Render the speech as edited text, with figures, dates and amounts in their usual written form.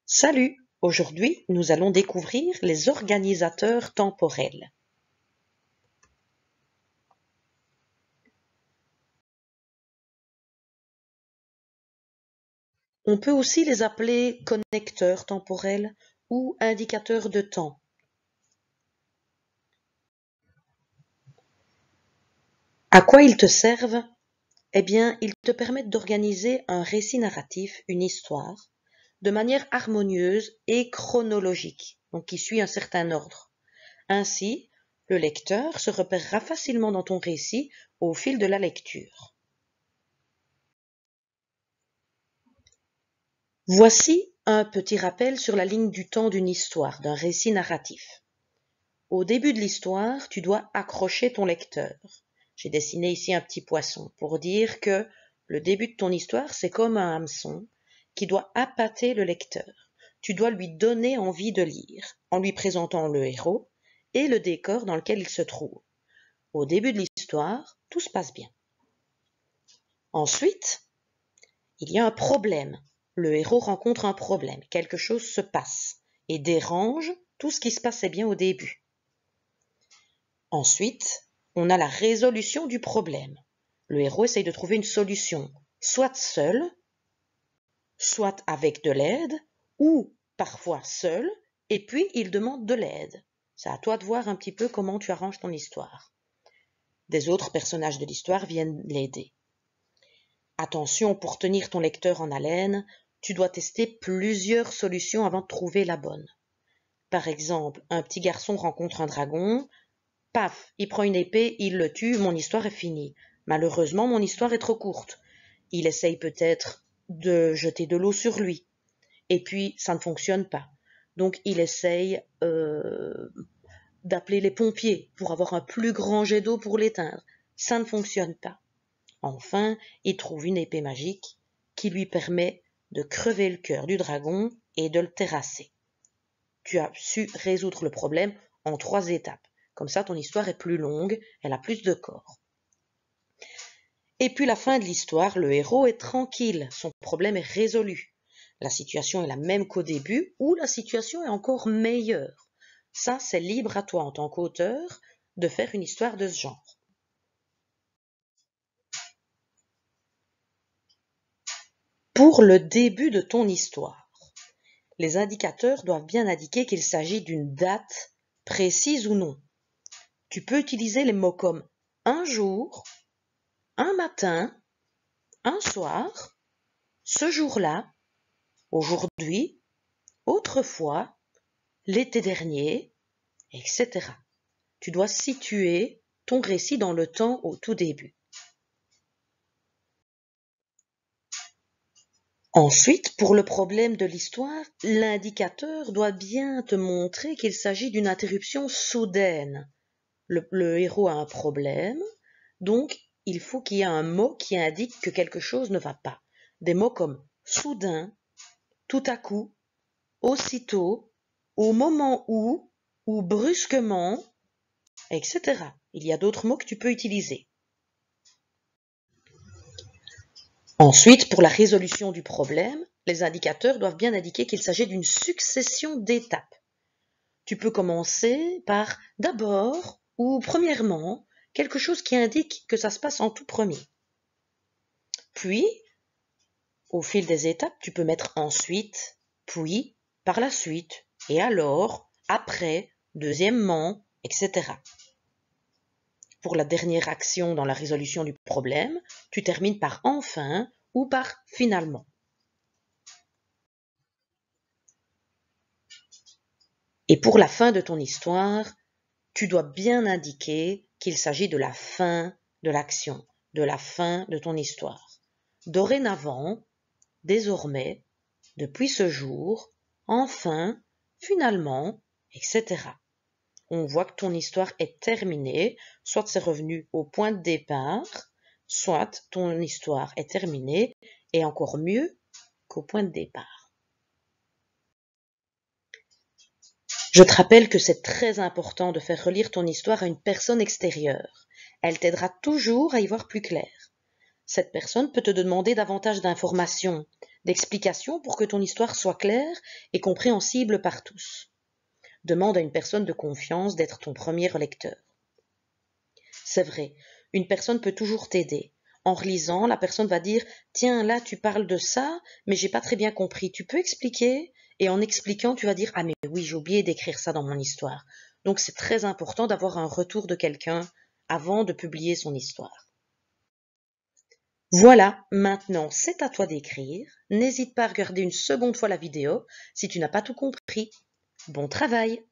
Salut! Aujourd'hui, nous allons découvrir les organisateurs temporels. On peut aussi les appeler connecteurs temporels ou indicateurs de temps. À quoi ils te servent? Eh bien, ils te permettent d'organiser un récit narratif, une histoire, de manière harmonieuse et chronologique, donc qui suit un certain ordre. Ainsi, le lecteur se repérera facilement dans ton récit au fil de la lecture. Voici un petit rappel sur la ligne du temps d'une histoire, d'un récit narratif. Au début de l'histoire, tu dois accrocher ton lecteur. J'ai dessiné ici un petit poisson pour dire que le début de ton histoire, c'est comme un hameçon qui doit appâter le lecteur. Tu dois lui donner envie de lire en lui présentant le héros et le décor dans lequel il se trouve. Au début de l'histoire, tout se passe bien. Ensuite, il y a un problème. Le héros rencontre un problème, quelque chose se passe et dérange tout ce qui se passait bien au début. Ensuite, on a la résolution du problème. Le héros essaye de trouver une solution, soit seul, soit avec de l'aide, ou parfois seul, et puis il demande de l'aide. C'est à toi de voir un petit peu comment tu arranges ton histoire. Des autres personnages de l'histoire viennent l'aider. Attention, pour tenir ton lecteur en haleine, tu dois tester plusieurs solutions avant de trouver la bonne. Par exemple, un petit garçon rencontre un dragon, paf, il prend une épée, il le tue, mon histoire est finie. Malheureusement, mon histoire est trop courte. Il essaye peut-être de jeter de l'eau sur lui, et puis ça ne fonctionne pas. Donc il essaye d'appeler les pompiers pour avoir un plus grand jet d'eau pour l'éteindre. Ça ne fonctionne pas. Enfin, il trouve une épée magique qui lui permet de crever le cœur du dragon et de le terrasser. Tu as su résoudre le problème en 3 étapes. Comme ça, ton histoire est plus longue, elle a plus de corps. Et puis la fin de l'histoire, le héros est tranquille, son problème est résolu. La situation est la même qu'au début, ou la situation est encore meilleure. Ça, c'est libre à toi en tant qu'auteur de faire une histoire de ce genre. Pour le début de ton histoire, les indicateurs doivent bien indiquer qu'il s'agit d'une date précise ou non. Tu peux utiliser les mots comme un jour, un matin, un soir, ce jour-là, aujourd'hui, autrefois, l'été dernier, etc. Tu dois situer ton récit dans le temps au tout début. Ensuite, pour le problème de l'histoire, l'indicateur doit bien te montrer qu'il s'agit d'une interruption soudaine. Le héros a un problème, donc il faut qu'il y ait un mot qui indique que quelque chose ne va pas. Des mots comme soudain, tout à coup, aussitôt, au moment où, ou brusquement, etc. Il y a d'autres mots que tu peux utiliser. Ensuite, pour la résolution du problème, les indicateurs doivent bien indiquer qu'il s'agit d'une succession d'étapes. Tu peux commencer par d'abord ou premièrement quelque chose qui indique que ça se passe en tout premier. Puis, au fil des étapes, tu peux mettre ensuite, puis, par la suite, et alors, après, deuxièmement, etc. Pour la dernière action dans la résolution du problème, tu termines par enfin ou par finalement. Et pour la fin de ton histoire, tu dois bien indiquer qu'il s'agit de la fin de l'action, de la fin de ton histoire. Dorénavant, désormais, depuis ce jour, enfin, finalement, etc. On voit que ton histoire est terminée, soit c'est revenu au point de départ, soit ton histoire est terminée, et encore mieux qu'au point de départ. Je te rappelle que c'est très important de faire relire ton histoire à une personne extérieure. Elle t'aidera toujours à y voir plus clair. Cette personne peut te demander davantage d'informations, d'explications pour que ton histoire soit claire et compréhensible par tous. Demande à une personne de confiance d'être ton premier lecteur. C'est vrai, une personne peut toujours t'aider. En relisant, la personne va dire « Tiens, là, tu parles de ça, mais j'ai pas très bien compris. Tu peux expliquer ?» Et en expliquant, tu vas dire « Ah, mais oui, j'ai oublié d'écrire ça dans mon histoire. » Donc, c'est très important d'avoir un retour de quelqu'un avant de publier son histoire. Voilà, maintenant, c'est à toi d'écrire. N'hésite pas à regarder une seconde fois la vidéo si tu n'as pas tout compris. Bon travail!